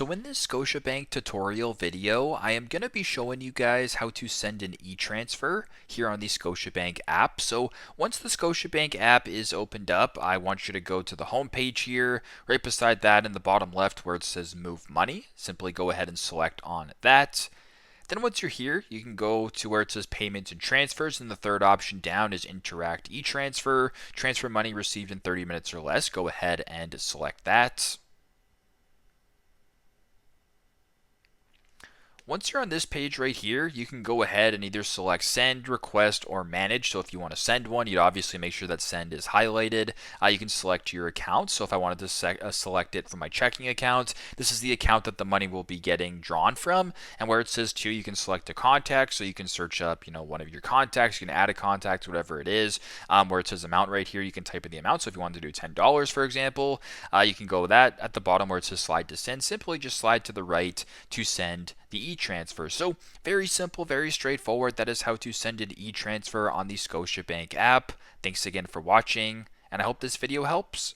So in this Scotiabank tutorial video, I am going to be showing you guys how to send an e-transfer here on the Scotiabank app. So once the Scotiabank app is opened up, I want you to go to the home page here. Right beside that in the bottom left where it says Move Money, simply go ahead and select on that. Then once you're here, you can go to where it says Payments and Transfers, and the third option down is Interac e-transfer, transfer money received in 30 minutes or less. Go ahead and select that. Once you're on this page right here, you can go ahead and either select Send, Request, or Manage. So if you want to send one, you'd obviously make sure that Send is highlighted. You can select your account. So if I wanted to select it from my checking account, this is the account that the money will be getting drawn from. And where it says to, you can select a contact. So you can search up, one of your contacts. You can add a contact, whatever it is. Where it says amount right here, you can type in the amount. So if you wanted to do $10, for example, you can go that at the bottom where it says Slide to Send. Simply just slide to the right to send the e-transfer. So very simple, very straightforward. That is how to send an e-transfer on the Scotiabank app. Thanks again for watching, and I hope this video helps.